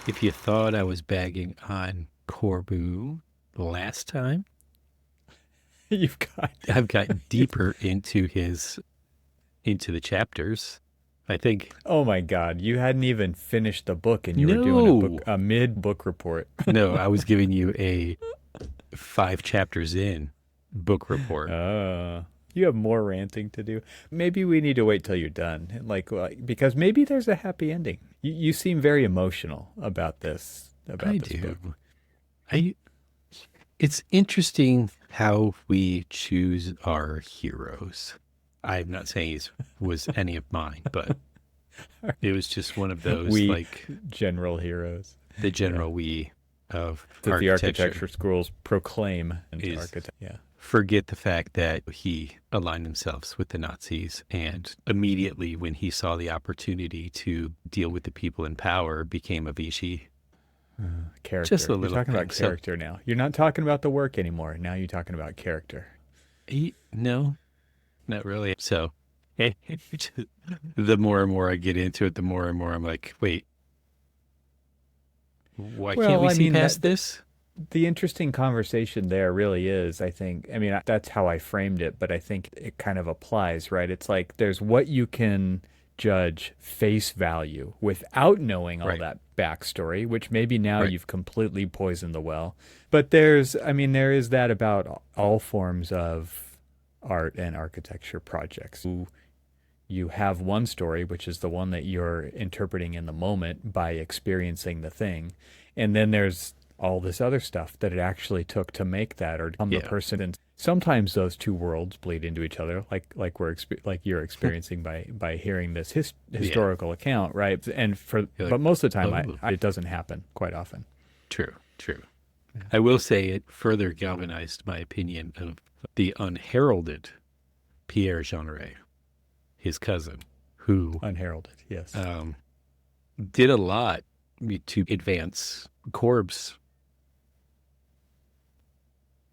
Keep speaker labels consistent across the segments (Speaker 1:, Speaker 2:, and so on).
Speaker 1: if you thought I was bagging on Corbu last time,
Speaker 2: You've got.
Speaker 1: I've gotten deeper into the chapters. I think
Speaker 2: Oh my God, you hadn't even finished the book and you were doing
Speaker 1: no,
Speaker 2: a mid book report.
Speaker 1: no, I was giving you a 5 chapters in book report.
Speaker 2: You have more ranting to do. Maybe we need to wait till you're done, because maybe there's a happy ending. You seem very emotional
Speaker 1: I
Speaker 2: about this book.
Speaker 1: do. I. It's interesting how we choose our heroes. I'm not saying he was any of mine, but it was just one of those
Speaker 2: We
Speaker 1: like
Speaker 2: general heroes.
Speaker 1: the
Speaker 2: Yeah.
Speaker 1: general we of
Speaker 2: That the
Speaker 1: architecture
Speaker 2: architecture schools proclaim into
Speaker 1: is
Speaker 2: architect. Yeah.
Speaker 1: forget the fact that he aligned himself with the Nazis and immediately when he saw the opportunity to deal with the people in power became a Vichy. Just
Speaker 2: Character.
Speaker 1: a
Speaker 2: You're
Speaker 1: little
Speaker 2: talking about
Speaker 1: thing. So
Speaker 2: character now. You're not talking about the work anymore. Now you're talking about character.
Speaker 1: no, not really. So the more and more I get into it, the more and more I'm like, wait, why can't
Speaker 2: Well,
Speaker 1: we
Speaker 2: I
Speaker 1: see
Speaker 2: mean
Speaker 1: past this?
Speaker 2: the interesting conversation there really is, I mean, that's how I framed it, but I think it kind of applies, right? It's like there's what you can judge face value without knowing all
Speaker 1: Right,
Speaker 2: that backstory, which maybe now
Speaker 1: right.
Speaker 2: you've completely poisoned the well. But there is that about all forms of art and architecture projects. You have one story, which is the one that you're interpreting in the moment by experiencing the thing. And then there's all this other stuff that it actually took to make that or become the
Speaker 1: Yeah.
Speaker 2: person. And sometimes those two worlds bleed into each other, like you're experiencing by hearing this
Speaker 1: Yeah.
Speaker 2: historical account, right?
Speaker 1: You're
Speaker 2: But
Speaker 1: like,
Speaker 2: most of the time,
Speaker 1: oh,
Speaker 2: it doesn't happen quite often.
Speaker 1: true, true. I will say it further galvanized my opinion of the unheralded Pierre Jeanneret, his cousin, who
Speaker 2: Unheralded, yes.
Speaker 1: did a lot to advance Corb's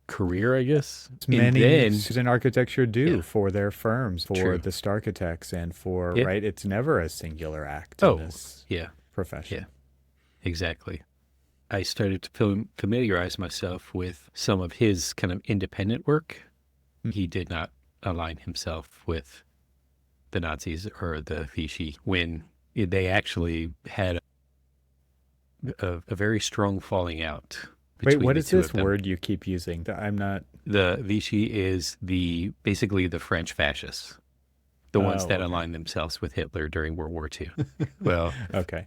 Speaker 1: career, I guess. And
Speaker 2: Many
Speaker 1: then,
Speaker 2: in architecture do
Speaker 1: yeah,
Speaker 2: for their firms, for
Speaker 1: true.
Speaker 2: the starchitects, and for,
Speaker 1: Yeah.
Speaker 2: right? It's never a singular act in
Speaker 1: Oh,
Speaker 2: this
Speaker 1: yeah, yeah,
Speaker 2: profession.
Speaker 1: exactly. I started to familiarize myself with some of his kind of independent work. He did not align himself with the Nazis or the Vichy when they actually had a very strong falling out
Speaker 2: Wait,
Speaker 1: between
Speaker 2: what
Speaker 1: the
Speaker 2: is
Speaker 1: two of
Speaker 2: this
Speaker 1: them.
Speaker 2: word you keep using? I'm not.
Speaker 1: The Vichy is basically the French fascists, the ones
Speaker 2: Oh,
Speaker 1: that
Speaker 2: okay.
Speaker 1: aligned themselves with Hitler during World War II. Well,
Speaker 2: Okay.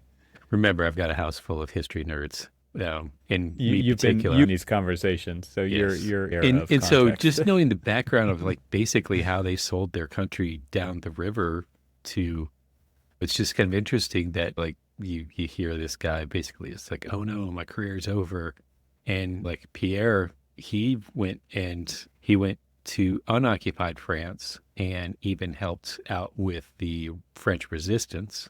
Speaker 1: remember, I've got a house full of history nerds, in me
Speaker 2: You've been you
Speaker 1: particular.
Speaker 2: in these conversations, so
Speaker 1: Yes.
Speaker 2: you're era
Speaker 1: And
Speaker 2: of
Speaker 1: and so
Speaker 2: context.
Speaker 1: just knowing the background of like basically how they sold their country down the river to it's just kind of interesting that like you hear this guy basically it's like, oh no, my career's over. And like Pierre, he went to unoccupied France and even helped out with the French resistance.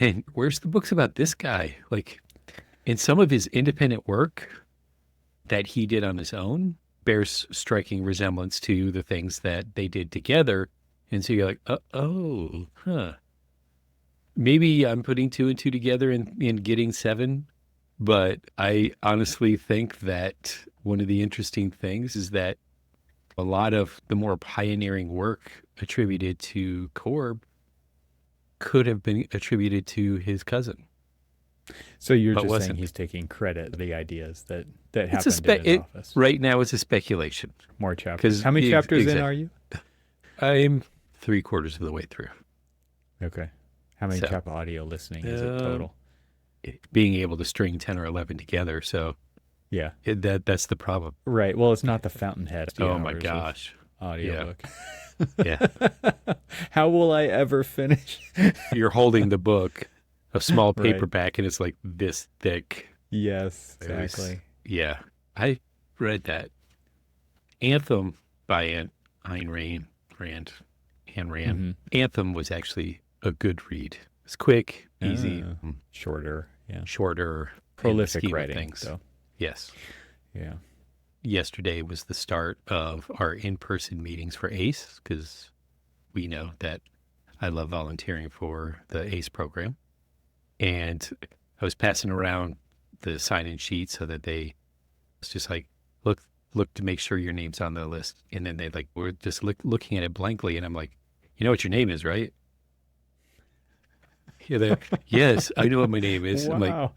Speaker 1: And where's the books about this guy? Like in some of his independent work, that he did on his own bears striking resemblance to the things that they did together. And so you're like, oh, huh. Maybe I'm putting two and two together in getting seven. But I honestly think that one of the interesting things is that a lot of the more pioneering work attributed to Corb could have been attributed to his cousin,
Speaker 2: So you're
Speaker 1: but
Speaker 2: just saying
Speaker 1: wasn't.
Speaker 2: he's taking credit for the ideas that
Speaker 1: It's a
Speaker 2: happened in his office.
Speaker 1: right now it's a speculation
Speaker 2: More chapters.
Speaker 1: because
Speaker 2: How many chapters in are
Speaker 1: exactly
Speaker 2: you?
Speaker 1: I'm 3/4 of the way through.
Speaker 2: Okay. How many
Speaker 1: So,
Speaker 2: audio listening is it
Speaker 1: um,
Speaker 2: total?
Speaker 1: being able to string 10 or 11 together. So
Speaker 2: Yeah.
Speaker 1: that's the problem.
Speaker 2: Right. Well, it's not the Fountainhead. 60
Speaker 1: Oh my
Speaker 2: hours of
Speaker 1: gosh. Yeah.
Speaker 2: audiobook.
Speaker 1: Yeah.
Speaker 2: How will I ever finish?
Speaker 1: You're holding the book, a small
Speaker 2: Right.
Speaker 1: paperback, and it's like this thick.
Speaker 2: Yes,
Speaker 1: It was,
Speaker 2: exactly.
Speaker 1: yeah. I read that. Anthem by Ayn Rand. Ayn Rand.
Speaker 2: Mm-hmm.
Speaker 1: Anthem was actually a good read. It's quick, easy,
Speaker 2: Shorter. Yeah.
Speaker 1: shorter in the
Speaker 2: Prolific
Speaker 1: scheme of
Speaker 2: writing,
Speaker 1: things.
Speaker 2: though.
Speaker 1: Yes.
Speaker 2: Yeah.
Speaker 1: Yesterday was the start of our in-person meetings for ACE because we know that I love volunteering for the ACE program. And I was passing around the sign-in sheet so that it's just like, look to make sure your name's on the list. And then they like, were just looking at it blankly. And I'm like, you know what your name is, right? Yeah, yes, I know what my name is. I'm like,
Speaker 2: Wow.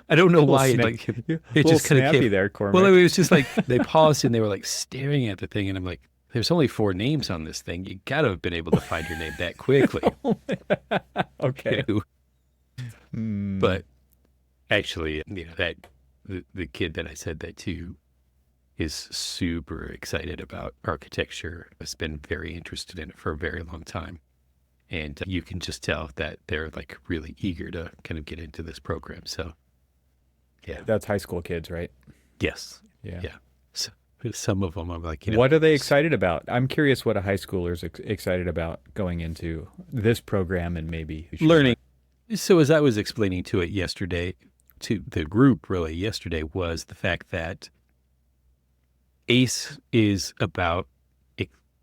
Speaker 1: I don't know
Speaker 2: A little
Speaker 1: why.
Speaker 2: a
Speaker 1: It
Speaker 2: little
Speaker 1: just kind of
Speaker 2: snappy
Speaker 1: came.
Speaker 2: there,
Speaker 1: Well, it
Speaker 2: Cormac.
Speaker 1: was just like they paused and they were like staring at the thing. And I'm like, there's only 4 names on this thing. You got to have been able to find your name that quickly.
Speaker 2: Okay. Hmm.
Speaker 1: But actually, that the kid that I said that to is super excited about architecture, has been very interested in it for a very long time. And you can just tell that they're like really eager to kind of get into this program. So, yeah.
Speaker 2: That's high school kids, right?
Speaker 1: Yes.
Speaker 2: Yeah.
Speaker 1: Yeah. So, some of them I'm like,
Speaker 2: What are they excited about? I'm curious what a high schooler's excited about going into this program and maybe
Speaker 1: learning. So as I was explaining to the group really yesterday, was the fact that ACE is about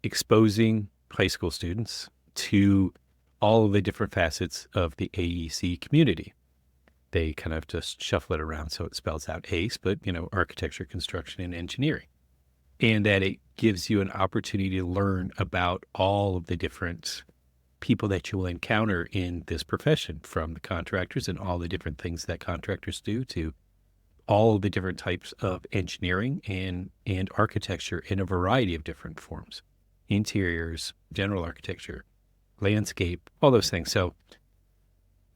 Speaker 1: exposing high school students to all of the different facets of the AEC community. They kind of just shuffle it around so it spells out ACE, but architecture, construction, and engineering. And that it gives you an opportunity to learn about all of the different people that you will encounter in this profession, from the contractors and all the different things that contractors do, to all of the different types of engineering and architecture in a variety of different forms: interiors, general architecture, landscape, all those things. So,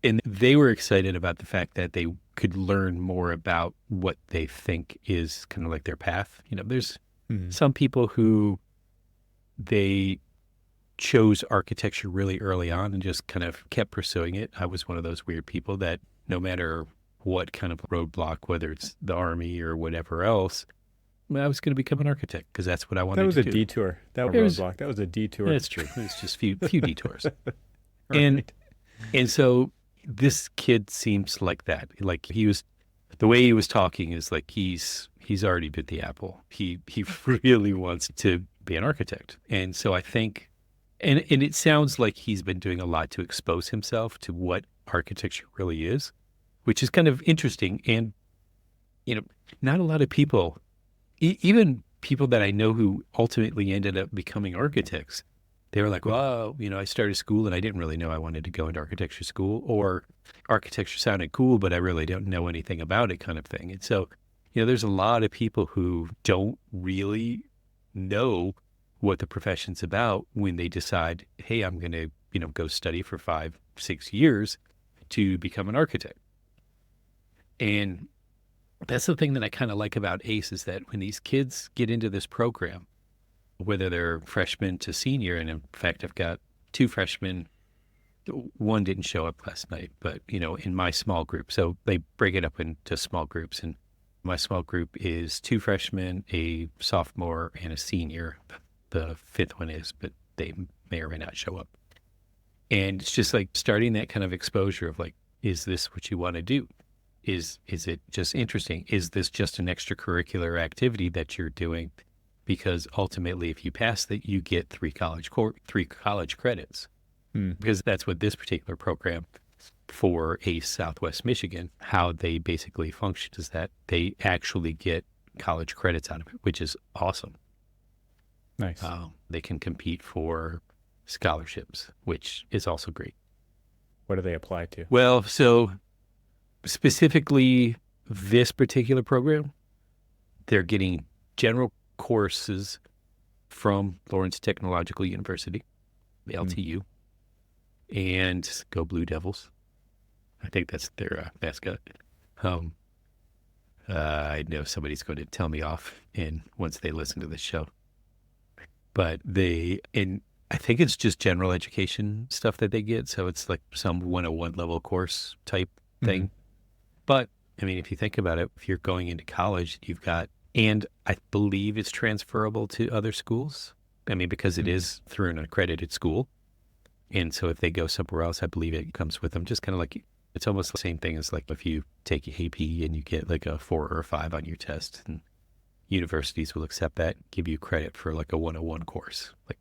Speaker 1: and they were excited about the fact that they could learn more about what they think is kind of like their path. There's some people who they chose architecture really early on and just kind of kept pursuing it. I was one of those weird people that no matter what kind of roadblock, whether it's the army or whatever else, I was going to become an architect because that's what I wanted to do.
Speaker 2: That was a detour. That was roadblock. That was a detour.
Speaker 1: That's true. It's just few detours. Right. And so this kid seems like that. Like the way he was talking is like he's already bit the apple. He really wants to be an architect. And so I think, and it sounds like he's been doing a lot to expose himself to what architecture really is, which is kind of interesting. And, not a lot of people, even people that I know who ultimately ended up becoming architects, they were like, well, I started school and I didn't really know I wanted to go into architecture school, or architecture sounded cool, but I really don't know anything about it, kind of thing. And so, there's a lot of people who don't really know what the profession's about when they decide, hey, I'm going to, go study for 5-6 years to become an architect. And that's the thing that I kind of like about ACE, is that when these kids get into this program, whether they're freshman to senior, and in fact, I've got 2 freshmen, one didn't show up last night, but, in my small group. So they break it up into small groups, and my small group is 2 freshmen, a sophomore, and a senior. The 5th one is, but they may or may not show up. And it's just like starting that kind of exposure of like, is this what you want to do? Is it just interesting? Is this just an extracurricular activity that you're doing? Because ultimately, if you pass that, you get 3 college credits. Because that's what this particular program for ACE Southwest Michigan, how they basically function is that they actually get college credits out of it, which is awesome.
Speaker 2: Nice.
Speaker 1: They can compete for scholarships, which is also great.
Speaker 2: What do they apply to?
Speaker 1: Well, so specifically this particular program, they're getting general courses from Lawrence Technological University, the LTU, and go Blue Devils. I think that's their mascot. I know somebody's going to tell me off once they listen to this show. But I think it's just general education stuff that they get. So it's like some 101 level course type thing. But I mean, if you think about it, if you're going into college, you've got, and I believe it's transferable to other schools. I mean, because it is through an accredited school. And so if they go somewhere else, I believe it comes with them. Just kind of like, it's almost the same thing as like if you take AP and you get like a 4 or a 5 on your test, and universities will accept that, give you credit for like a 101 course.
Speaker 2: Right.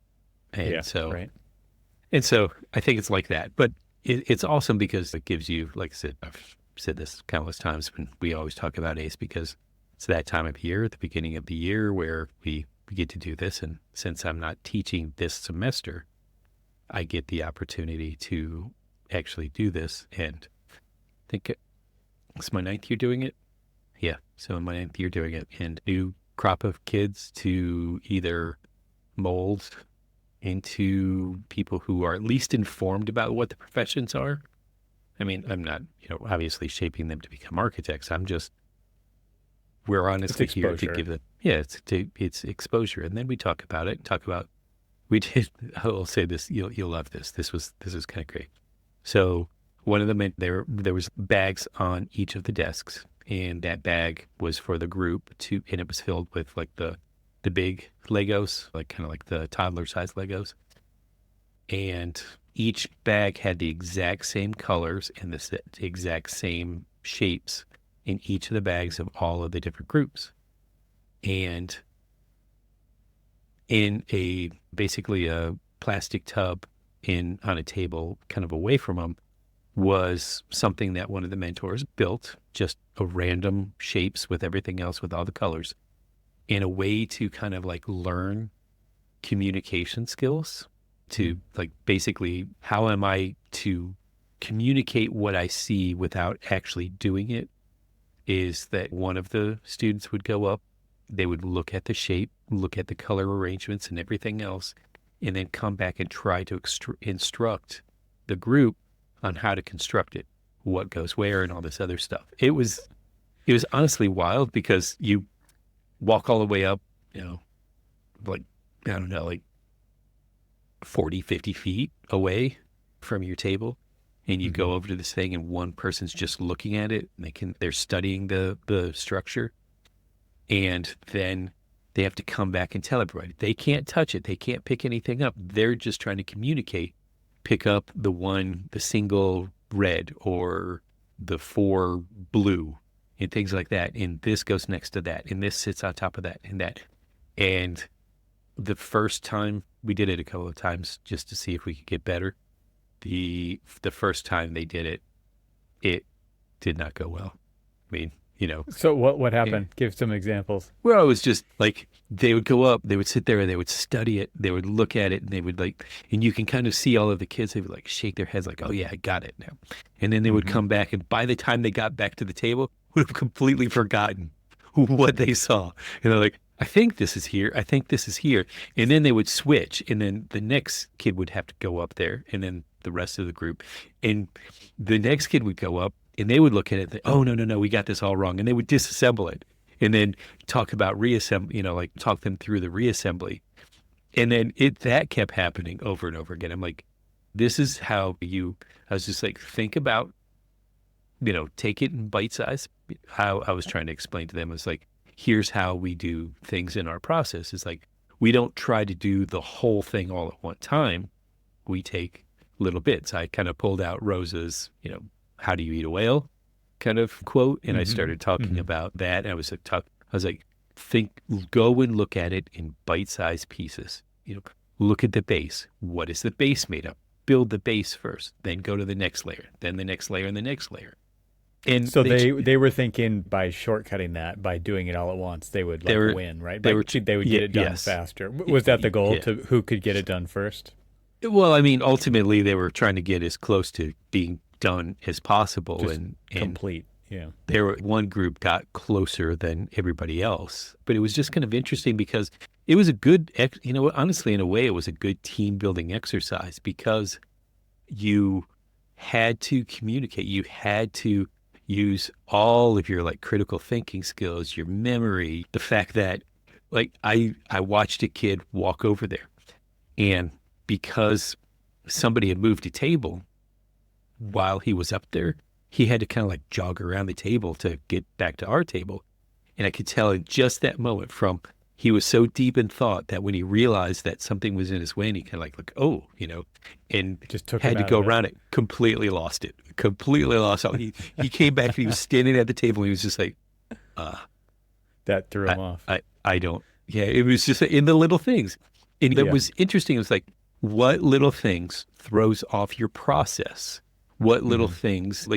Speaker 1: And so I think it's like that. But it's awesome because it gives you, like I said, said this countless times when we always talk about ACE, because it's that time of year, at the beginning of the year, where we get to do this. And since I'm not teaching this semester, I get the opportunity to actually do this. And I think it's my 9th year doing it. Yeah. So in my 9th year doing it, and new crop of kids to either mold into people who are at least informed about what the professions are. I mean, I'm not, obviously shaping them to become architects. We're honestly here to give them, it's exposure. And then we talk about it, I'll say this, you'll love this. This was kind of great. So one of them, there was bags on each of the desks, and that bag was for the group and it was filled with like the big Legos, like kind of like the toddler size Legos. And each bag had the exact same colors and the exact same shapes in each of the bags of all of the different groups. And in basically a plastic tub on a table kind of away from them was something that one of the mentors built, just a random shapes with everything else, with all the colors, in a way to kind of like learn communication skills, to like basically how am I to communicate what I see without actually doing it. Is that one of the students would go up, they would look at the shape, look at the color arrangements and everything else, and then come back and try to instruct the group on how to construct it, what goes where and all this other stuff. It was honestly wild, because you walk all the way up, like, I don't know, like 40, 50 feet away from your table, and you go over to this thing and one person's just looking at it, and they're studying the structure, and then they have to come back and tell everybody. They can't touch it. They can't pick anything up. They're just trying to communicate, pick up the single red or the 4 blue and things like that. And this goes next to that, and this sits on top of that and that. And the first time, we did it a couple of times just to see if we could get better. The first time they did it, it did not go well. I mean,
Speaker 2: So what happened? Give some examples.
Speaker 1: Well, it was just like they would go up, they would sit there, and they would study it, they would look at it, and they would and you can kind of see all of the kids, they would like shake their heads like, oh yeah, I got it now. And then they would come back, and by the time they got back to the table, would have completely forgotten what they saw. And they're like, I think this is here. I think this is here. And then they would switch, and then the next kid would have to go up there, and then the rest of the group. And the next kid would go up, and they would look at it and think, oh, no, we got this all wrong. And they would disassemble it and then talk about reassembly, talk them through the reassembly. And then that kept happening over and over again. I'm like, this is how I was just like, think about, take it in bite size. How I was trying to explain to them was like, here's how we do things in our process. It's like, we don't try to do the whole thing all at one time. We take little bits. I kind of pulled out Rosa's, how do you eat a whale kind of quote. And I started talking about that. And I was like, go and look at it in bite-sized pieces. Look at the base. What is the base made of? Build the base first, then go to the next layer, then the next layer and the next layer. And
Speaker 2: so they were thinking by shortcutting that, by doing it all at once, they would win, right? They would get it done faster. Was that the goal, to who could get it done first?
Speaker 1: Well, I mean, ultimately they were trying to get as close to being done as possible.
Speaker 2: Just
Speaker 1: and
Speaker 2: complete. Yeah.
Speaker 1: One group got closer than everybody else, but it was just kind of interesting because it was a good, honestly, in a way, it was a good team building exercise, because you had to communicate. You had to use all of your critical thinking skills, your memory, the fact that I watched a kid walk over there, and because somebody had moved a table while he was up there, he had to kind of jog around the table to get back to our table. And I could tell in just that moment he was so deep in thought that when he realized that something was in his way, and he kind of and
Speaker 2: just
Speaker 1: had to go around it, completely lost it. He came back and he was standing at the table and he was just like,
Speaker 2: that threw him off.
Speaker 1: It was just in the little things. And it was interesting. It was like, what little things throws off your process What little things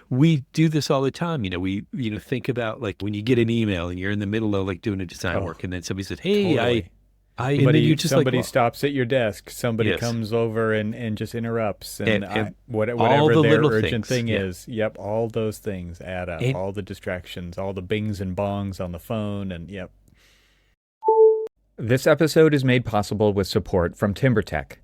Speaker 1: we do this all the time. We, think about like when you get an email and you're in the middle of like doing a design
Speaker 2: Oh,
Speaker 1: work and then somebody says, hey,
Speaker 2: totally.
Speaker 1: and then you just like,
Speaker 2: Somebody
Speaker 1: well,
Speaker 2: stops at your desk. Somebody
Speaker 1: yes.
Speaker 2: comes over and just interrupts, and
Speaker 1: And all
Speaker 2: whatever
Speaker 1: the
Speaker 2: their
Speaker 1: little
Speaker 2: urgent
Speaker 1: things.
Speaker 2: thing
Speaker 1: Yeah.
Speaker 2: is. Yep, all those things add up.
Speaker 1: And
Speaker 2: All the distractions, all the bings and bongs on the phone, and yep. This episode is made possible with support from TimberTech.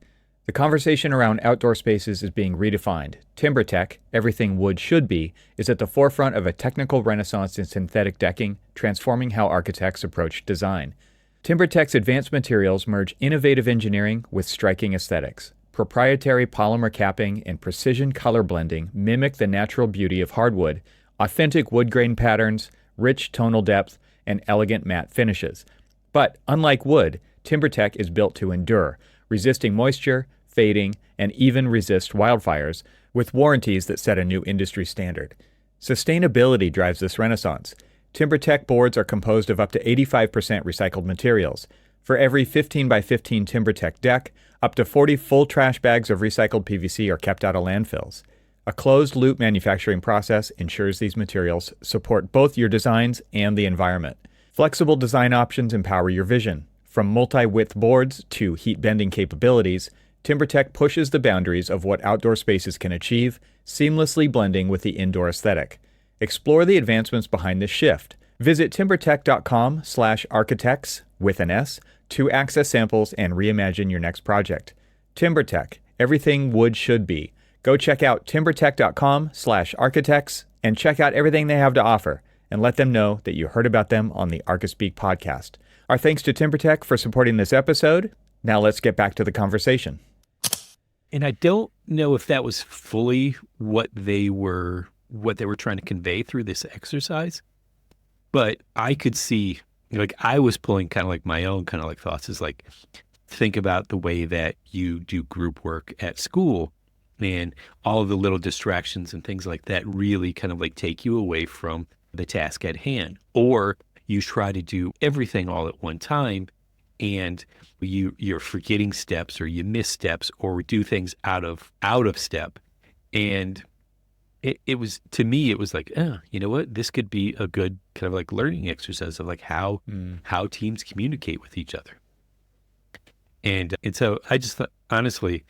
Speaker 2: The conversation around outdoor spaces is being redefined. TimberTech, everything wood should be, is at the forefront of a technical renaissance in synthetic decking, transforming how architects approach design. TimberTech's advanced materials merge innovative engineering with striking aesthetics. Proprietary polymer capping and precision color blending mimic the natural beauty of hardwood, authentic wood grain patterns, rich tonal depth, and elegant matte finishes. But unlike wood, TimberTech is built to endure, resisting moisture, fading, and even resist wildfires, with warranties that set a new industry standard. Sustainability drives this renaissance. TimberTech boards are composed of up to 85% recycled materials. For every 15 by 15 TimberTech deck, up to 40 full trash bags of recycled PVC are kept out of landfills. A closed-loop manufacturing process ensures these materials support both your designs and the environment. Flexible design options empower your vision. From multi-width boards to heat-bending capabilities, TimberTech pushes the boundaries of what outdoor spaces can achieve, seamlessly blending with the indoor aesthetic. Explore the advancements behind this shift. Visit timbertech.com/architects with an S to access samples and reimagine your next project. TimberTech, everything wood should be. Go check out timbertech.com/architects and check out everything they have to offer, and let them know that you heard about them on the Archispeak podcast. Our thanks to TimberTech for supporting this episode. Now let's get back to the conversation.
Speaker 1: And I don't know if that was fully what they were trying to convey through this exercise, but I could see, like, I was pulling kind of like my own kind of like thoughts is like, think about the way that you do group work at school and all of the little distractions and things like that really kind of like take you away from the task at hand. Or you try to do everything all at one time and you're forgetting steps or you miss steps or do things out of step. And it was, to me, it was like, you know what, this could be a good kind of like learning exercise of like how teams communicate with each other. And so I just thought, honestly,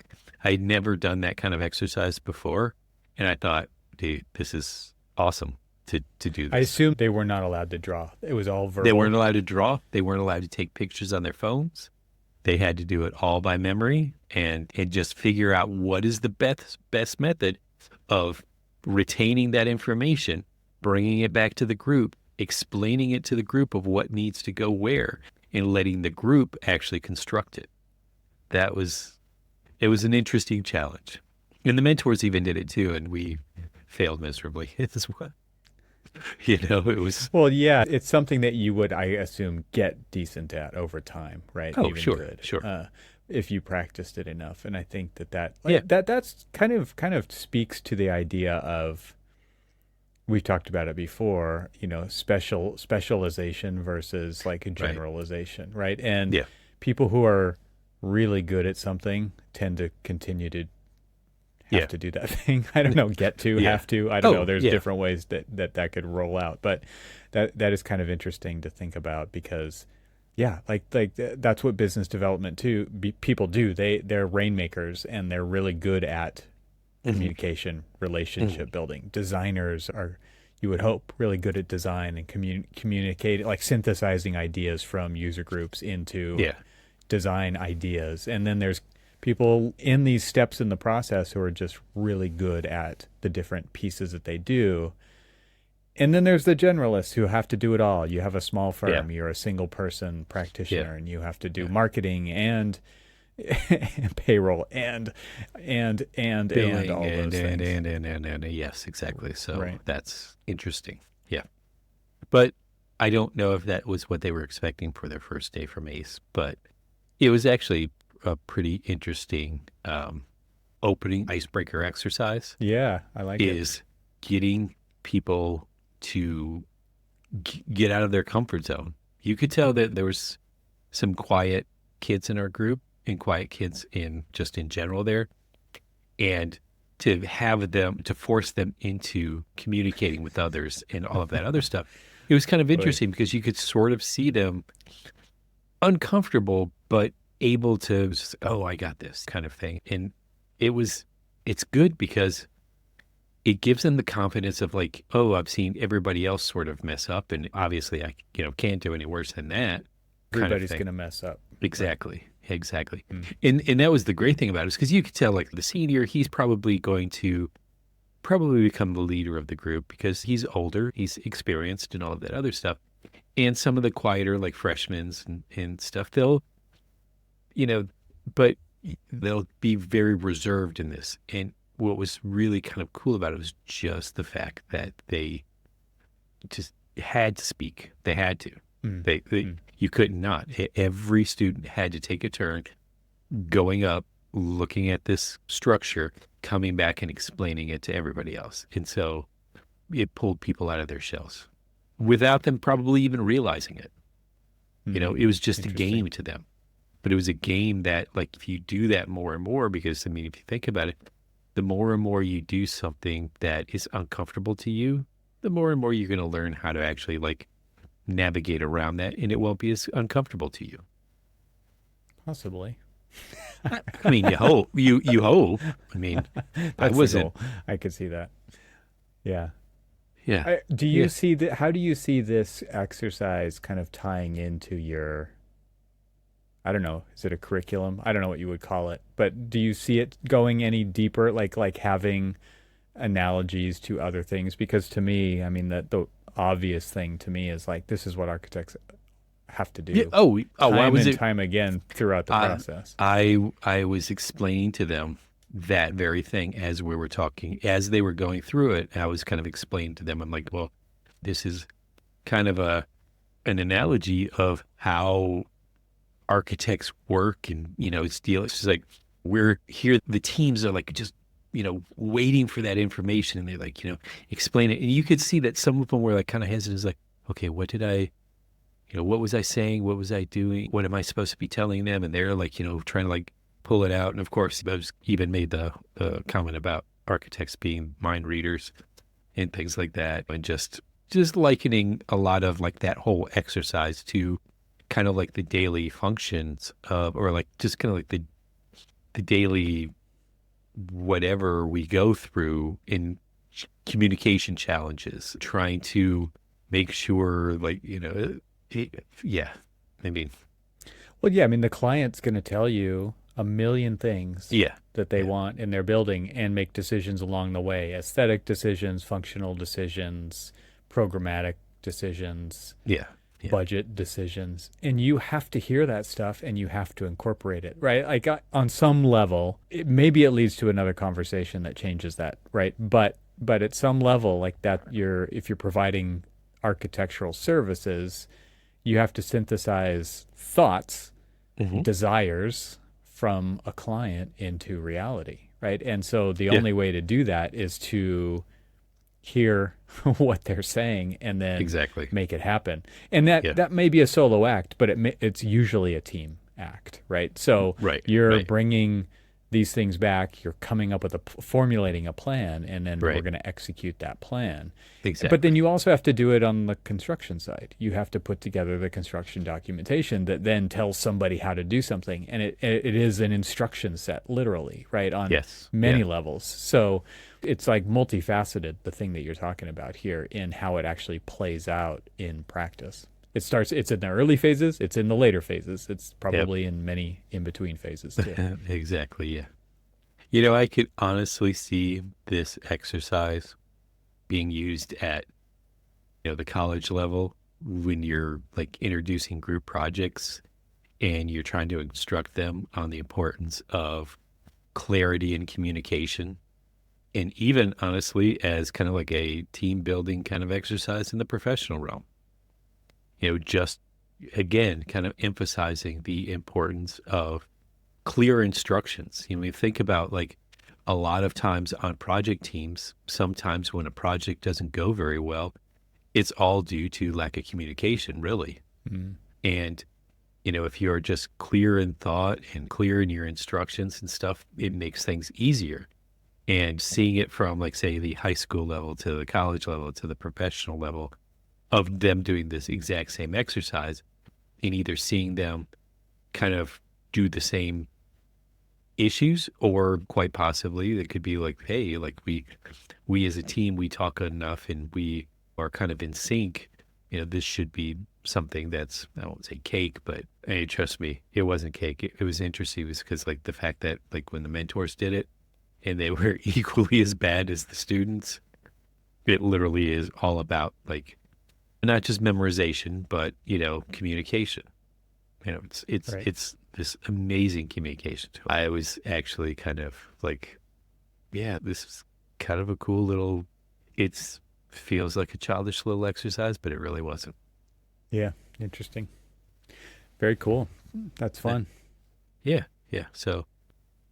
Speaker 1: I'd never done that kind of exercise before. And I thought, dude, this is awesome to do this.
Speaker 2: I assume they were not allowed to draw. It was all verbal.
Speaker 1: They weren't allowed to draw. They weren't allowed to take pictures on their phones. They had to do it all by memory and just figure out what is the best method of retaining that information, bringing it back to the group, explaining it to the group of what needs to go where, and letting the group actually construct it. It was an interesting challenge. And the mentors even did it too, and we failed miserably as well. It was...
Speaker 2: Well, yeah, it's something that you would, I assume, get decent at over time, right?
Speaker 1: Oh,
Speaker 2: Even
Speaker 1: sure,
Speaker 2: good,
Speaker 1: sure.
Speaker 2: If you practiced it enough. And I think that's kind of speaks to the idea of, we've talked about it before, specialization versus like a generalization, right? And people who are really good at something tend to continue to have to do that thing. I don't know, have to. I don't know. There's different ways that could roll out. But that is kind of interesting to think about because, like that's what business development people do. They're rainmakers and they're really good at communication, relationship building. Designers are, you would hope, really good at design and communicating, like synthesizing ideas from user groups into design ideas. And then there's people in these steps in the process who are just really good at the different pieces that they do. And then there's the generalists who have to do it all. You have a small firm, you're a single person practitioner, and you have to do marketing and payroll and
Speaker 1: billing
Speaker 2: all those things.
Speaker 1: And yes, exactly. So that's interesting. Yeah. But I don't know if that was what they were expecting for their first day from ACE, but it was actually a pretty interesting opening icebreaker exercise.
Speaker 2: Yeah, I like it.
Speaker 1: Is getting people to get out of their comfort zone. You could tell that there was some quiet kids in our group and quiet kids in general there. And to have them, to force them into communicating with others and all of that other stuff. It was kind of
Speaker 2: Boy.
Speaker 1: interesting because you could sort of see them uncomfortable, but able to just, oh, I got this kind of thing. And it's good because it gives them the confidence of like, oh, I've seen everybody else sort of mess up. And obviously I, can't do any worse than that kind of
Speaker 2: Everybody's
Speaker 1: thing.
Speaker 2: going to mess up.
Speaker 1: Exactly. Exactly.
Speaker 2: Mm.
Speaker 1: And that was the great thing about it is because you could tell like the senior, he's probably going to become the leader of the group because he's older, he's experienced and all of that other stuff. And some of the quieter like freshmen and stuff, you know, but they'll be very reserved in this. And what was really kind of cool about it was just the fact that they just had to speak. They had to. You could not. Every student had to take a turn going up, looking at this structure, coming back and explaining it to everybody else. And so it pulled people out of their shells without them probably even realizing it. It was just a game to them. But it was a game that, like, if you do that more and more, because, I mean, if you think about it, the more and more you do something that is uncomfortable to you, the more and more you're going to learn how to actually, like, navigate around that, and it won't be as uncomfortable to you.
Speaker 2: Possibly.
Speaker 1: I mean, you hope. You hope. I mean, I wasn't.
Speaker 2: I could see that. Yeah.
Speaker 1: Yeah.
Speaker 2: Do you see that? How do you see this exercise kind of tying into your, I don't know, is it a curriculum? I don't know what you would call it, but do you see it going any deeper, like having analogies to other things? Because to me, I mean, the obvious thing to me is like, this is what architects have to do.
Speaker 1: Yeah. Oh, why was it
Speaker 2: time again throughout the process?
Speaker 1: I was explaining to them that very thing as we were talking, as they were going through it. I was kind of explaining to them. I'm like, well, this is kind of an analogy of how architects work, and it's just like we're here. The teams are like just waiting for that information, and they're like explain it, and you could see that some of them were like kind of hesitant. It's like, okay, what did I? What was I saying? What was I doing? What am I supposed to be telling them? And they're like, trying to like pull it out. And of course, I was even made the comment about architects being mind readers and things like that. And just likening a lot of like that whole exercise to kind of like the daily functions of, or like just kind of like the daily whatever we go through in communication challenges, trying to make sure like, yeah, I mean.
Speaker 2: Well, yeah, I mean, the client's going to tell you a million things that they want in their building and make decisions along the way. Aesthetic decisions, functional decisions, programmatic decisions, budget decisions. And you have to hear that stuff and you have to incorporate it, right? Like on some level, maybe it leads to another conversation that changes that, right? But at some level, like that, if you're providing architectural services, you have to synthesize thoughts, desires from a client into reality, right? And so the only way to do that is to hear what they're saying and then make it happen. And that may be a solo act, but it's usually a team act, right? So you're bringing these things back, you're coming up with formulating a plan, and then we're going to execute that plan. But then you also have to do it on the construction side. You have to put together the construction documentation that then tells somebody how to do something. And it is an instruction set, literally, right, on many levels. So it's like multifaceted, the thing that you're talking about here, in how it actually plays out in practice. It's in the early phases, it's in the later phases. It's probably in many in-between phases too.
Speaker 1: Exactly, yeah. I could honestly see this exercise being used at, the college level when you're like introducing group projects and you're trying to instruct them on the importance of clarity and communication. And even honestly, as kind of like a team building kind of exercise in the professional realm. Just again, kind of emphasizing the importance of clear instructions. We think about like a lot of times on project teams, sometimes when a project doesn't go very well, it's all due to lack of communication, really. And, if you're just clear in thought and clear in your instructions and stuff, it makes things easier. and seeing it from, like, say, the high school level to the college level to the professional level of them doing this exact same exercise, and either seeing them kind of do the same issues, or quite possibly it could be like, hey, like we as a team, we talk enough and we are kind of in sync. This should be something that's, I won't say cake, but hey, trust me, it wasn't cake. It was interesting. It was because, like, the fact that, like, when the mentors did it and they were equally as bad as the students, it literally is all about, like, not just memorization, but communication. It's
Speaker 2: Right.
Speaker 1: it's this amazing communication tool. I was actually kind of like, yeah, this is kind of a cool little. It feels like a childish little exercise, but it really wasn't.
Speaker 2: Yeah. Interesting. Very cool. That's
Speaker 1: Uh,
Speaker 2: fun.
Speaker 1: Yeah, yeah. So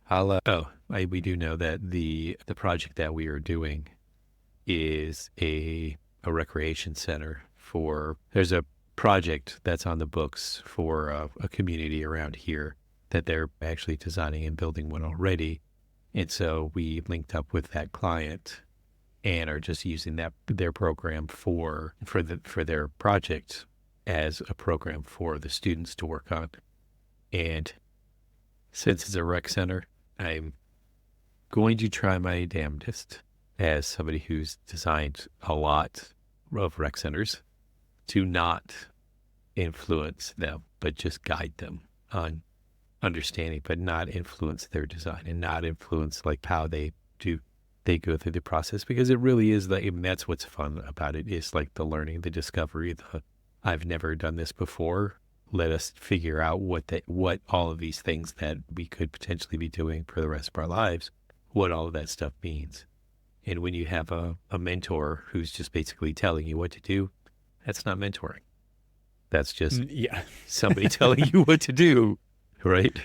Speaker 1: I'll. We do know that the project that we are doing is a recreation center for. There's a project that's on the books for a community around here that they're actually designing and building one already. And so we linked up with that client and are just using their program for their project as a program for the students to work on. And since it's a rec center, I'm going to try my damnedest as somebody who's designed a lot of rec centers to not influence them, but just guide them on understanding, but not influence their design and not influence, like, how they go through the process, because it really is like, and that's what's fun about it, is like the learning, the discovery, the I've never done this before. Let us figure out what all of these things that we could potentially be doing for the rest of our lives, what all of that stuff means. And when you have a mentor who's just basically telling you what to do, that's not mentoring. That's just
Speaker 2: Yeah.
Speaker 1: somebody telling you what to do, right?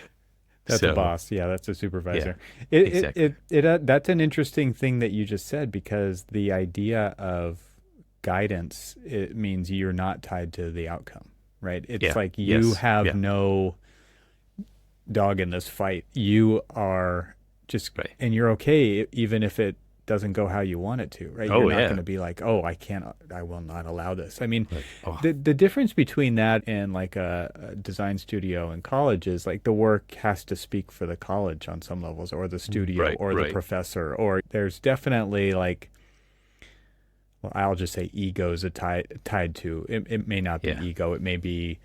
Speaker 2: That's a
Speaker 1: So,
Speaker 2: boss. Yeah, that's a
Speaker 1: yeah,
Speaker 2: supervisor.
Speaker 1: exactly.
Speaker 2: That's an interesting thing that you just said, because the idea of guidance, it means you're not tied to the outcome, right? It's
Speaker 1: Yeah,
Speaker 2: like you
Speaker 1: yes,
Speaker 2: have
Speaker 1: yeah,
Speaker 2: no dog in this fight. You are just,
Speaker 1: right.
Speaker 2: and you're okay even if it doesn't go how you want it to, right? You're
Speaker 1: Oh,
Speaker 2: not going
Speaker 1: yeah.
Speaker 2: to be like, I can't, I will not allow this. I mean,
Speaker 1: Like, oh,
Speaker 2: the difference between that and like a design studio in college is like the work has to speak for the college on some levels, or the studio,
Speaker 1: right,
Speaker 2: or the
Speaker 1: right.
Speaker 2: professor, or there's definitely like, well, I'll just say egos are tied to it. It may not be
Speaker 1: Yeah,
Speaker 2: ego. It may be,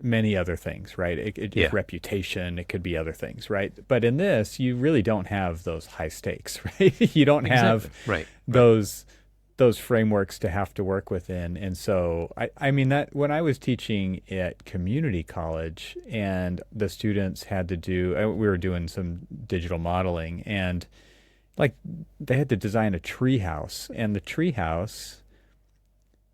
Speaker 2: many other things, right? It's
Speaker 1: yeah,
Speaker 2: reputation. It could be other things, right? But in this, you really don't have those high stakes, right? You don't have
Speaker 1: exactly. Right, right.
Speaker 2: those those frameworks to have to work within. And so I mean that when I was teaching at community college and the students had to do we were doing some digital modeling, and like they had to design a tree house, and the tree house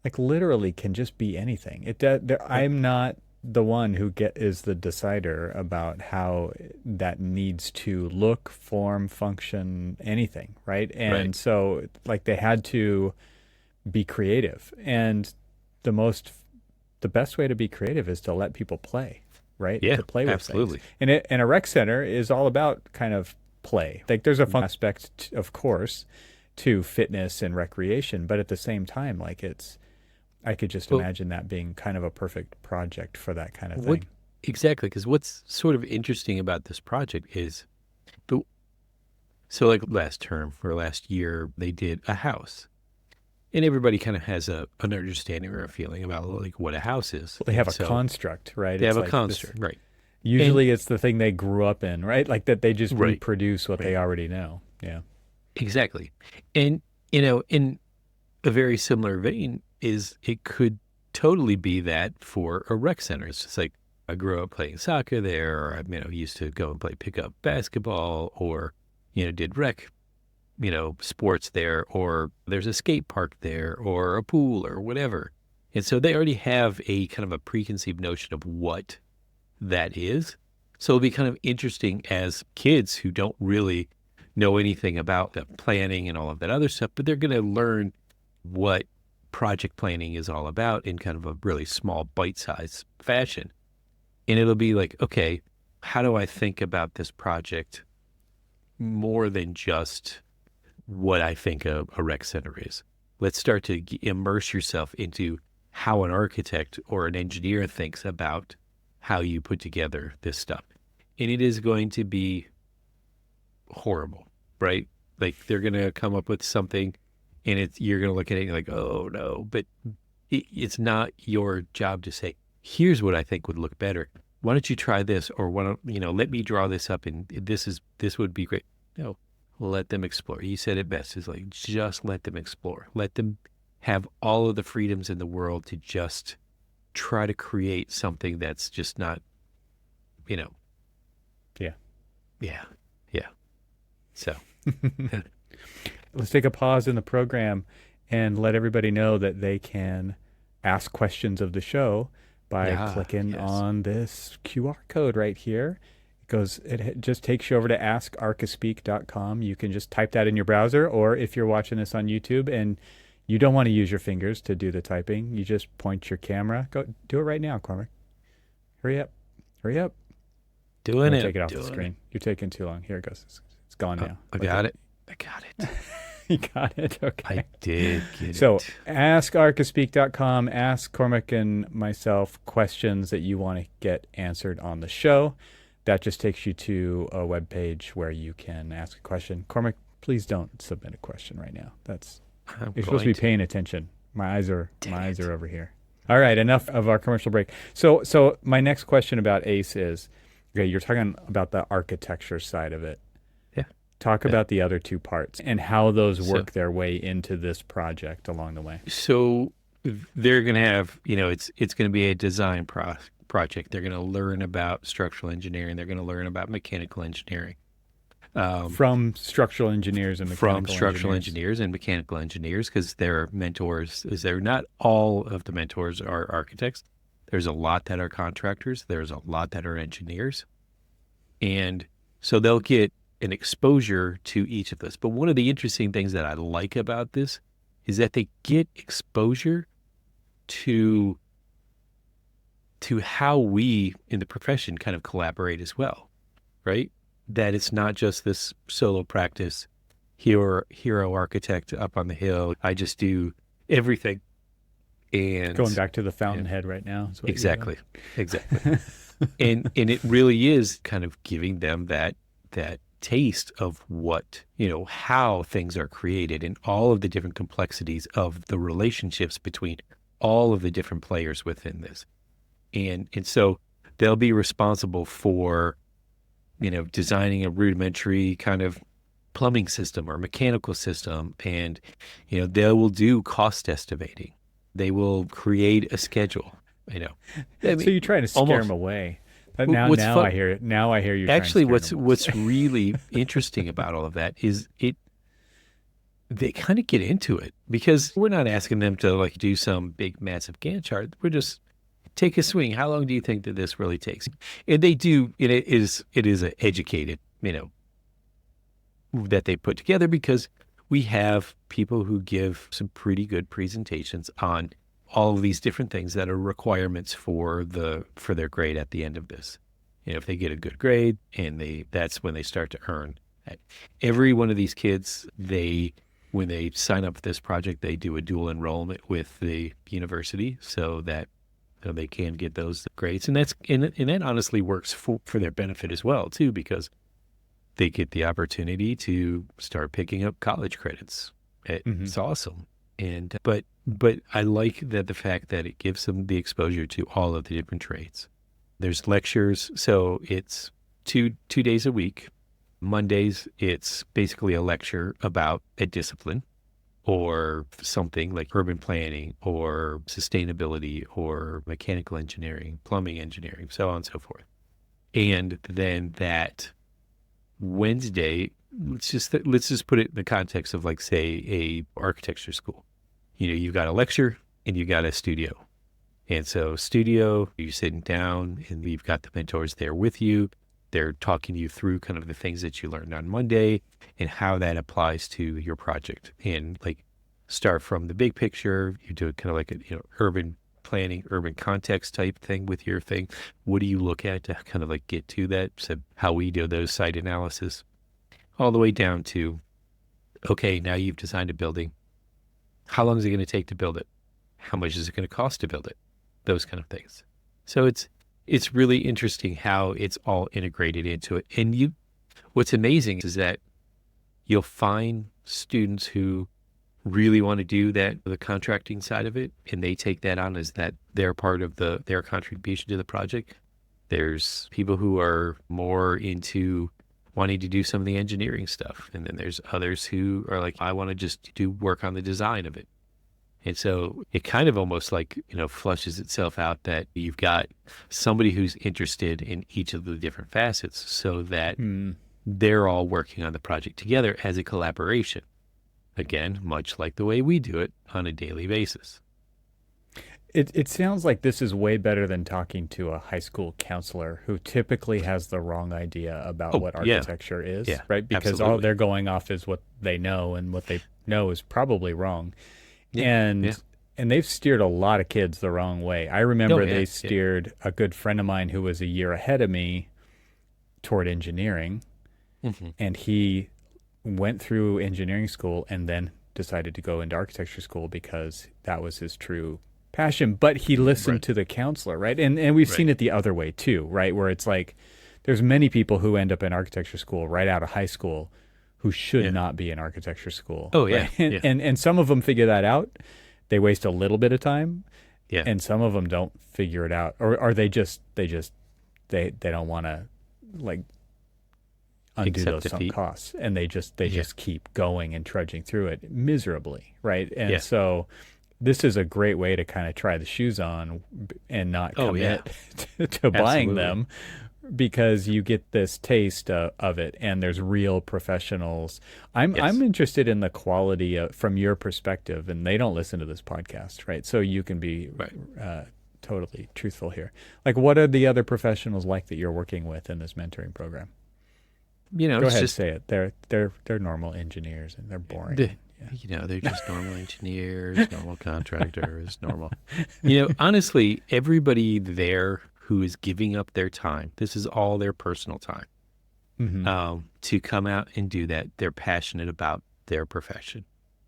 Speaker 2: like literally can just be anything.
Speaker 1: Right,
Speaker 2: I'm not the one who is the decider about how that needs to look, form, function, anything, right?
Speaker 1: right.
Speaker 2: And so like they had to be creative. And the most the best way to be creative is to let people play, right?
Speaker 1: Yeah,
Speaker 2: To play with things.
Speaker 1: absolutely.
Speaker 2: And a rec center is all about kind of play. Like there's a fun aspect, of course, to fitness and recreation, but at the same time, like I could just
Speaker 1: Well,
Speaker 2: imagine that being kind of a perfect project for that kind of
Speaker 1: what
Speaker 2: thing.
Speaker 1: exactly? Because what's sort of interesting about this project is the so, like, last term or last year, they did a house, and everybody kind of has an understanding or a feeling about, like, what a house is,
Speaker 2: Well, they have
Speaker 1: and
Speaker 2: a
Speaker 1: so
Speaker 2: construct, right?
Speaker 1: they have
Speaker 2: It's
Speaker 1: a
Speaker 2: like this.
Speaker 1: construct, right? And
Speaker 2: Usually, it's the thing they grew up in, right? Like that they just
Speaker 1: right,
Speaker 2: reproduce what
Speaker 1: right,
Speaker 2: they already know. Yeah.
Speaker 1: exactly. And in a very similar vein, is it could totally be that for a rec center. It's just like, I grew up playing soccer there, or I used to go and play pickup basketball, or did rec sports there, or there's a skate park there, or a pool, or whatever. And so they already have a kind of a preconceived notion of what that is. So it'll be kind of interesting as kids who don't really know anything about the planning and all of that other stuff, but they're going to learn what project planning is all about in kind of a really small bite-sized fashion. And it'll be like, okay, how do I think about this project more than just what I think a rec center is. Let's start to immerse yourself into how an architect or an engineer thinks about how you put together this stuff. And it is going to be horrible, right? Like they're going to come up with something and you're going to look at it and you're like, oh no, but it's not your job to say, here's what I think would look better. Why don't you try this? Or why don't, let me draw this up and this would be great. No, let them explore. You said it best. It's like, just let them explore. Let them have all of the freedoms in the world to just try to create something that's just not,
Speaker 2: Yeah.
Speaker 1: Yeah. So
Speaker 2: let's take a pause in the program and let everybody know that they can ask questions of the show by clicking on this QR code right here. It just takes you over to askarchispeak.com. You can just type that in your browser, or if you're watching this on YouTube and you don't want to use your fingers to do the typing, you just point your camera. Go do it right now, Cormac. Hurry up.
Speaker 1: Doing it.
Speaker 2: Take it off the screen. You're taking too long. Here it goes. It's gone now.
Speaker 1: I got it.
Speaker 2: You got it? Okay.
Speaker 1: I did get it.
Speaker 2: So askarchispeak.com. Ask Cormac and myself questions that you want to get answered on the show. That just takes you to a web page where you can ask a question. Cormac, please don't submit a question right now. You're supposed to be paying attention. My eyes are over here. All right, enough of our commercial break. So my next question about ACE is, okay, you're talking about the architecture side of it.
Speaker 1: Yeah.
Speaker 2: Talk about the other two parts and how those work their way into this project along the way.
Speaker 1: So they're going to have, it's going to be a design project. They're going to learn about structural engineering. They're going to learn about mechanical engineering.
Speaker 2: From structural engineers and mechanical
Speaker 1: engineers, because their mentors, not all of the mentors are architects. There's a lot that are contractors. There's a lot that are engineers. And so they'll get an exposure to each of those. But one of the interesting things that I like about this is that they get exposure to how we in the profession kind of collaborate as well, right? That it's not just this solo practice, hero architect up on the hill. I just do everything. And
Speaker 2: going back to the fountainhead right now.
Speaker 1: Exactly. and it really is kind of giving them that taste of what, how things are created and all of the different complexities of the relationships between all of the different players within this. And so they'll be responsible for, designing a rudimentary kind of plumbing system or mechanical system. And, they will do cost estimating. They will create a schedule,
Speaker 2: so you're trying to scare them away. But now I hear it. Now I hear you.
Speaker 1: Actually, what's really interesting about all of that is they kind of get into it, because we're not asking them to do some big massive Gantt chart. We're just take a swing. How long do you think that this really takes? And they do. It is an educated, that they put together, because we have people who give some pretty good presentations on all of these different things that are requirements for their grade at the end of this. If they get a good grade, and that's when they start to earn. Every one of these kids, when they sign up for this project, they do a dual enrollment with the university so that they can get those grades. And that honestly works for their benefit as well too, because they get the opportunity to start picking up college credits. It's awesome. And but I like the fact that it gives them the exposure to all of the different trades. There's lectures, so it's two days a week. Mondays, it's basically a lecture about a discipline or something like urban planning or sustainability or mechanical engineering, plumbing engineering, so on and so forth. And then that Wednesday, let's just put it in the context of say a architecture school. You've got a lecture and you've got a studio. And so studio, you're sitting down and you've got the mentors there with you. They're talking you through kind of the things that you learned on Monday and how that applies to your project. And start from the big picture. You do kind of a urban planning, urban context type thing with your thing. What do you look at to kind of get to that? So how we do those site analysis. all the way down to, okay, now you've designed a building. How long is it going to take to build it? How much is it going to cost to build it? Those kind of things. So it's really interesting how it's all integrated into it. And what's amazing is that you'll find students who really want to do the contracting side of it, and they take that on as that they're part of their contribution to the project. There's people who are more into wanting to do some of the engineering stuff. And then there's others who are like, I want to just do work on the design of it. And so it kind of almost like, flushes itself out that you've got somebody who's interested in each of the different facets so that they're all working on the project together as a collaboration. Again, much like the way we do it on a daily basis.
Speaker 2: It sounds like this is way better than talking to a high school counselor who typically has the wrong idea about what architecture is, right? Because all they're going off is what they know, and what they know is probably wrong. And they've steered a lot of kids the wrong way. I remember they steered a good friend of mine who was a year ahead of me toward engineering, and he went through engineering school and then decided to go into architecture school because that was his true passion. But he listened to the counselor, right? And we've seen it the other way too, right? Where it's like there's many people who end up in architecture school right out of high school who should not be in architecture school.
Speaker 1: Oh, yeah.
Speaker 2: Right? And some of them figure that out. They waste a little bit of time. Yeah. And some of them don't figure it out. Or they don't want to like undo those sunk costs. And they just keep going and trudging through it miserably. Right. And so this is a great way to kind of try the shoes on and not commit to buying them, because you get this taste of it, and there's real professionals. I'm interested in the quality from your perspective, and they don't listen to this podcast, right? So you can be totally truthful here. Like, what are the other professionals like that you're working with in this mentoring program? Go ahead, say it. They're normal engineers, and they're boring.
Speaker 1: They're just normal engineers, normal contractors, normal. Honestly, everybody there who is giving up their time, this is all their personal time, to come out and do that. They're passionate about their profession.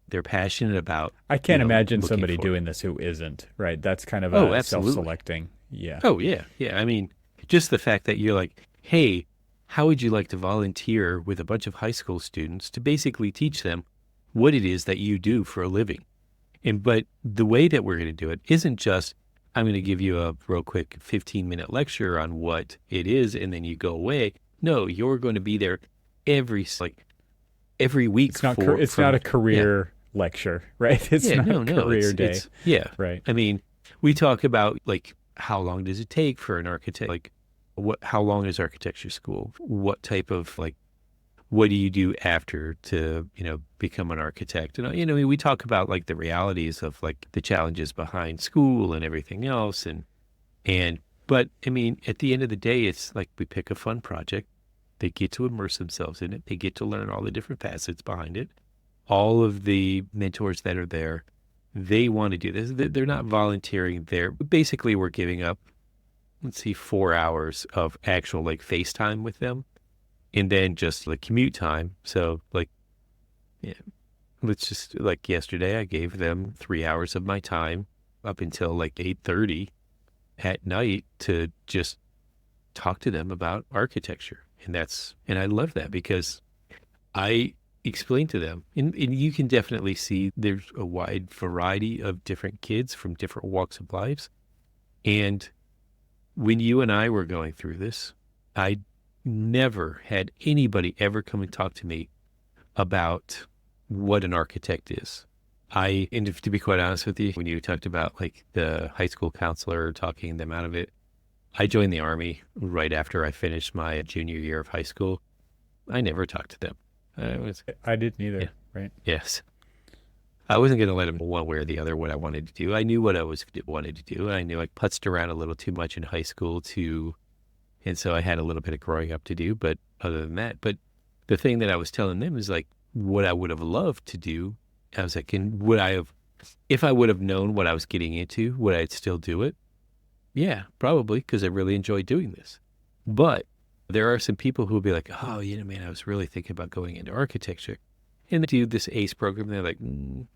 Speaker 1: They're passionate about.
Speaker 2: I can't imagine somebody doing this who isn't, right? That's kind of a self-selecting. Yeah.
Speaker 1: Oh, yeah. Yeah. I mean, just the fact that you're like, hey, how would you like to volunteer with a bunch of high school students to basically teach them what it is that you do for a living? But the way that we're going to do it isn't just, I'm going to give you a real quick 15-minute lecture on what it is, and then you go away. No, you're going to be there every week.
Speaker 2: It's not a career lecture, right? It's not a career day.
Speaker 1: Right. I mean, we talk about like, how long does it take for an architect? Like, how long is architecture school? What type of what do you do after to, become an architect? And, we talk about like the realities of like the challenges behind school and everything else. But I mean, at the end of the day, it's like we pick a fun project. They get to immerse themselves in it. They get to learn all the different facets behind it. All of the mentors that are there, they want to do this. They're not volunteering there. Basically, we're giving up, 4 hours of actual like FaceTime with them. And then just like commute time. So let's just like yesterday, I gave them 3 hours of my time up until like 8:30 at night to just talk to them about architecture. And I love that because I explain to them, and you can definitely see there's a wide variety of different kids from different walks of lives. And when you and I were going through this, I never had anybody ever come and talk to me about what an architect is. And to be quite honest with you, when you talked about like the high school counselor talking them out of it, I joined the Army right after I finished my junior year of high school. I never talked to them.
Speaker 2: I didn't either, right?
Speaker 1: Yes. I wasn't going to let them one way or the other what I wanted to do. I knew what I wanted to do. I knew I putzed around a little too much in high school and so I had a little bit of growing up to do, but other than that, but the thing that I was telling them is like what I would have loved to do. I was like, if I would have known what I was getting into, would I still do it? Yeah, probably, because I really enjoy doing this. But There are some people who will be like, oh, man, I was really thinking about going into architecture. And they do this ACE program. And they're like,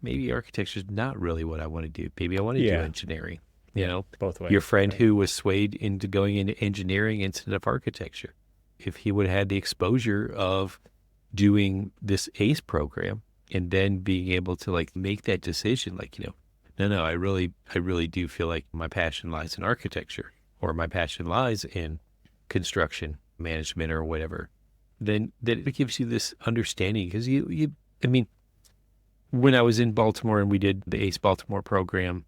Speaker 1: maybe architecture is not really what I want to do. Maybe I want to do
Speaker 2: Yeah.
Speaker 1: engineering.
Speaker 2: Yeah. Both ways.
Speaker 1: Your friend
Speaker 2: Right.
Speaker 1: who was swayed into going into engineering instead of architecture, if he would have had the exposure of doing this ACE program and then being able to like make that decision, like, no, I really do feel like my passion lies in architecture, or my passion lies in construction management or whatever, then it gives you this understanding. Because I mean, when I was in Baltimore and we did the ACE Baltimore program,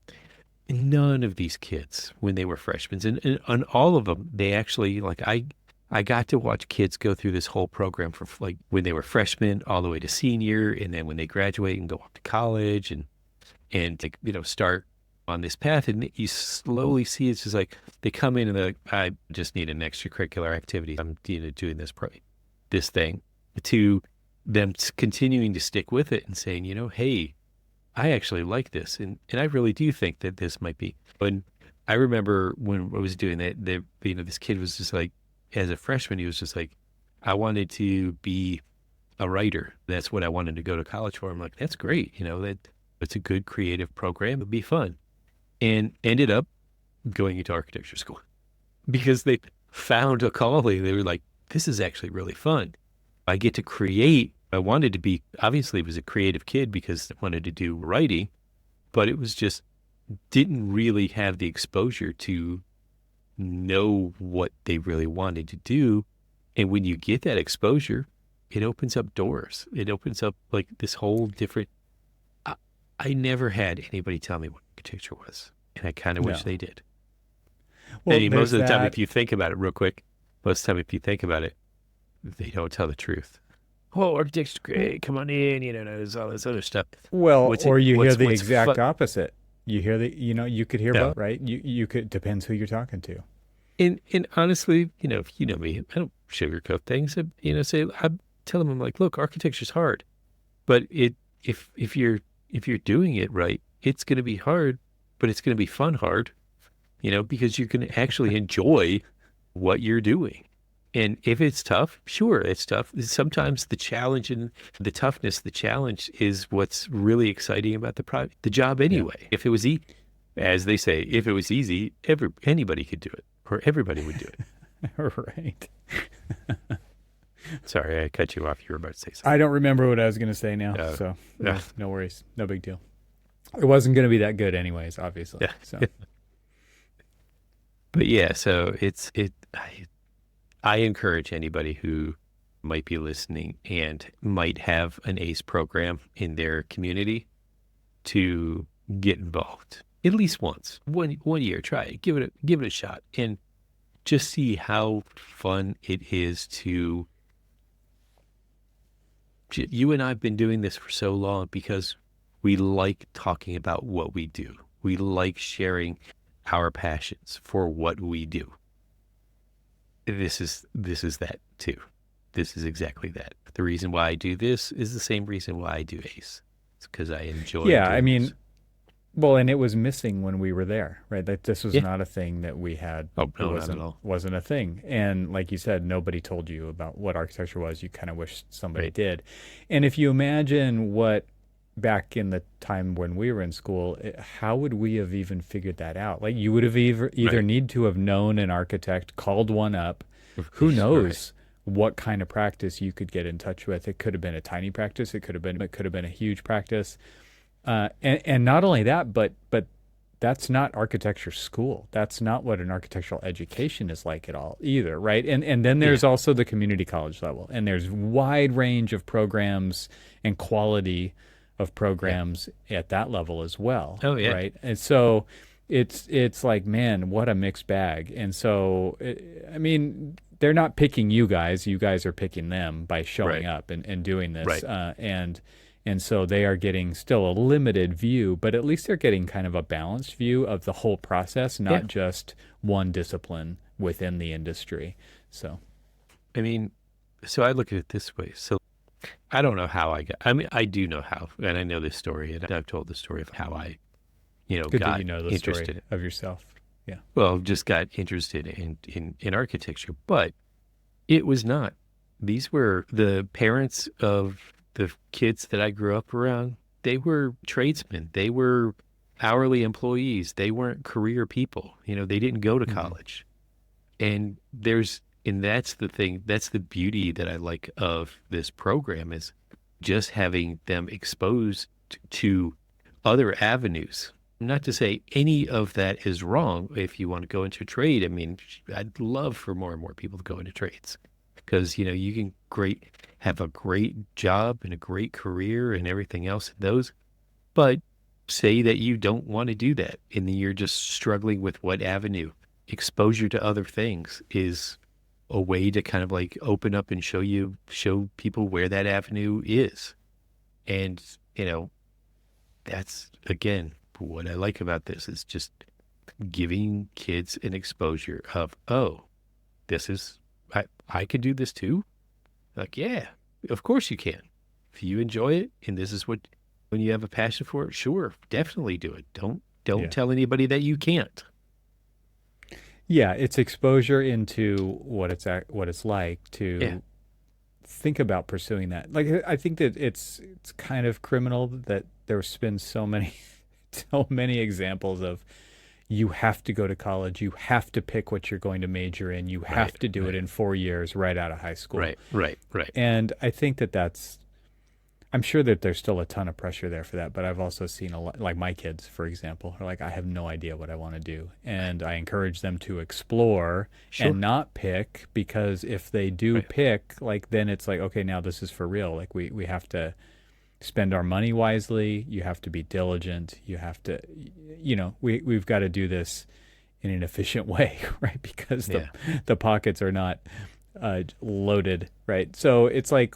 Speaker 1: none of these kids, when they were freshmen, and all of them, they actually, like, I got to watch kids go through this whole program from like when they were freshmen all the way to senior, and then when they graduate and go off to college and like, start on this path. And you slowly see it's just like they come in and they're like, I just need an extracurricular activity. I'm doing this thing, to them continuing to stick with it and saying, hey, I actually like this. And I really do think that this might be. And I remember when I was doing that, this kid was just like, as a freshman, he was just like, I wanted to be a writer. That's what I wanted to go to college for. I'm like, that's great. It's a good creative program. It'd be fun. And ended up going into architecture school because they found a calling. They were like, this is actually really fun. I get to create. I wanted to be, obviously, was a creative kid because I wanted to do writing, but it was just, didn't really have the exposure to know what they really wanted to do. And when you get that exposure, it opens up doors. It opens up like this whole different, I never had anybody tell me what architecture was, and I kind of wish they did.
Speaker 2: Well,
Speaker 1: And most of the time,
Speaker 2: that.
Speaker 1: if you think about it real quick, most of the time, if you think about it, they don't tell the truth. Oh, architecture's great. Come on in. There's all this other stuff.
Speaker 2: Well, or you hear the
Speaker 1: what's
Speaker 2: exact opposite. You hear you could hear
Speaker 1: No.
Speaker 2: both, right? You could, depends who you're talking to.
Speaker 1: And honestly, if you know me, I don't sugarcoat things. I tell them, I'm like, look, architecture's hard, but if you're doing it right, it's going to be hard, but it's going to be fun hard, because you can actually enjoy what you're doing. And if it's tough, sure, it's tough. Sometimes the challenge and the toughness, the challenge is what's really exciting about the job anyway. Yeah. If it was as they say, if it was easy, anybody could do it, or everybody would do it.
Speaker 2: Right.
Speaker 1: Sorry, I cut you off. You were about to say something.
Speaker 2: I don't remember what I was going to say now, so no worries. No big deal. It wasn't going to be that good anyways, obviously.
Speaker 1: Yeah.
Speaker 2: So.
Speaker 1: But yeah, so I encourage anybody who might be listening and might have an ACE program in their community to get involved at least once, one year. Try it, give it a shot, and just see how fun it is to. You and I've been doing this for so long because we like talking about what we do. We like sharing our passions for what we do. This is that too. This is exactly that. The reason why I do this is the same reason why I do ACE. It's because I enjoy.
Speaker 2: Yeah, I mean,
Speaker 1: this.
Speaker 2: Well, and it was missing when we were there, right? That this was not a thing that we had.
Speaker 1: Oh, no,
Speaker 2: not at all. Wasn't a thing. And like you said, nobody told you about what architecture was. You kind of wish somebody did. And if you imagine what back in the time when we were in school, how would we have even figured that out? Like you would have either need to have known an architect, called one up. Who knows what kind of practice you could get in touch with? It could have been a tiny practice. It could have been a huge practice. And not only that, but that's not architecture school. That's not what an architectural education is like at all either, right? And then there's also the community college level, and there's wide range of programs and quality of programs at that level as well.
Speaker 1: Oh yeah,
Speaker 2: right. And so it's like, man, what a mixed bag. And so I mean, they're not picking you guys. You guys are picking them by showing up and doing this.
Speaker 1: Right.
Speaker 2: And so they are getting still a limited view, but at least they're getting kind of a balanced view of the whole process, not just one discipline within the industry. So,
Speaker 1: I mean, so I look at it this way. So I don't know how I do know how, and I know this story, and I've told the story of how I,
Speaker 2: good
Speaker 1: got
Speaker 2: that you know the
Speaker 1: interested
Speaker 2: story of yourself. Yeah.
Speaker 1: Well, just got interested in architecture, but It was not. These were the parents of the kids that I grew up around. They were tradesmen. They were hourly employees. They weren't career people. They didn't go to
Speaker 2: Hmm.
Speaker 1: college. And that's the thing. That's the beauty that I like of this program is just having them exposed to other avenues. Not to say any of that is wrong if you want to go into trade. I mean, I'd love for more and more people to go into trades because, you can have a great job and a great career and everything else in those. But say that you don't want to do that and then you're just struggling with what avenue. Exposure to other things is a way to kind of like open up and show people where that avenue is. And, that's again what I like about this is just giving kids an exposure of, oh, this is I could do this too. Like, yeah, of course you can. If you enjoy it and this is what when you have a passion for it, sure, definitely do it. Don't
Speaker 2: Yeah.
Speaker 1: tell anybody that you can't.
Speaker 2: Yeah, it's exposure into what it's like
Speaker 1: Yeah,
Speaker 2: to think about pursuing that. Like I think that it's kind of criminal that there's been so many so many examples of you have to go to college, you have to pick what you're going to major in, you
Speaker 1: right,
Speaker 2: have to do it
Speaker 1: right,
Speaker 2: in 4 years right out of high school.
Speaker 1: right, right, right.
Speaker 2: And I think that that's I'm sure that there's still a ton of pressure there for that, but I've also seen a lot, like my kids, for example, are like, I have no idea what I want to do. And I encourage them to explore and
Speaker 1: Sure.
Speaker 2: not pick because if they do
Speaker 1: Right.
Speaker 2: pick, like, then it's like, okay, now this is for real. Like, we have to spend our money wisely. You have to be diligent. You have to, we've got to do this in an efficient way, right? Because
Speaker 1: Yeah.
Speaker 2: the pockets are not loaded, right? So it's like,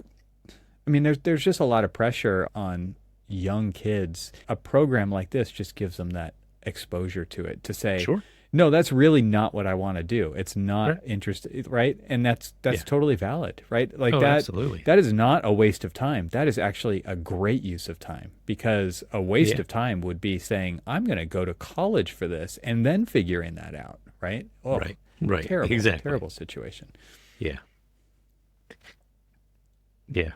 Speaker 2: I mean, there's just a lot of pressure on young kids. A program like this just gives them that exposure to it to say,
Speaker 1: Sure.
Speaker 2: no, that's really not what I want to do. It's not
Speaker 1: Right.
Speaker 2: interesting, right? And that's
Speaker 1: Yeah.
Speaker 2: totally valid, right? Like
Speaker 1: Oh, absolutely.
Speaker 2: that is not a waste of time. That is actually a great use of time because a waste
Speaker 1: Yeah.
Speaker 2: of time would be saying, I'm going to go to college for this and then figuring that out, right? Oh,
Speaker 1: Right. Right.
Speaker 2: terrible,
Speaker 1: Exactly.
Speaker 2: terrible situation.
Speaker 1: Yeah. Yeah.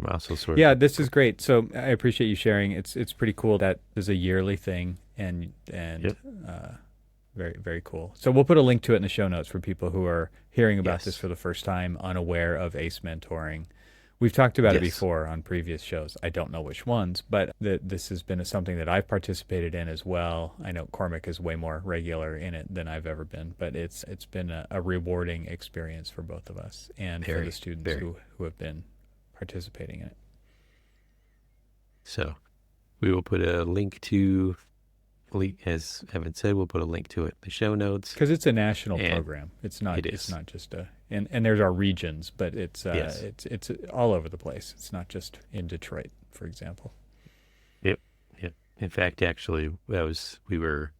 Speaker 1: I'm also sort
Speaker 2: Yeah,
Speaker 1: of
Speaker 2: this is great. So I appreciate you sharing. It's pretty cool that there's a yearly thing and
Speaker 1: yep.
Speaker 2: very very cool. So we'll put a link to it in the show notes for people who are hearing about this
Speaker 1: Yes.
Speaker 2: for the first time, unaware of ACE mentoring. We've talked about it
Speaker 1: Yes.
Speaker 2: before on previous shows. I don't know which ones, but this has been something that I've participated in as well. I know Cormac is way more regular in it than I've ever been, but it's been a rewarding experience for both of us and for the
Speaker 1: Very,
Speaker 2: students
Speaker 1: very.
Speaker 2: who have been participating in it.
Speaker 1: So we will put a as Evan said, we'll put a link to it in the show notes.
Speaker 2: Because it's a national
Speaker 1: And
Speaker 2: program. It's not.
Speaker 1: it
Speaker 2: It's
Speaker 1: is.
Speaker 2: not just a. And there's our regions, but
Speaker 1: Yes.
Speaker 2: it's all over the place. It's not just in Detroit, for example.
Speaker 1: Yep. Yep. In fact, actually, we were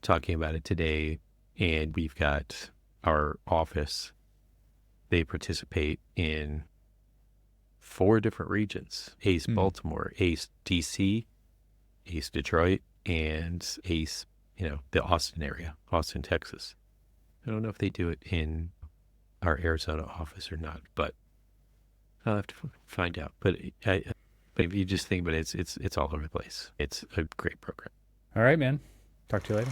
Speaker 1: talking about it today, and we've got our office. They participate in 4 different regions: ACE
Speaker 2: Hmm.
Speaker 1: Baltimore, ACE DC, ACE Detroit, and ACE, the Austin area, Austin, Texas. I don't know if they do it in our Arizona office or not, but I'll have to find out. But but if you just think about it, it's all over the place. It's a great program.
Speaker 2: All right, man. Talk to you later.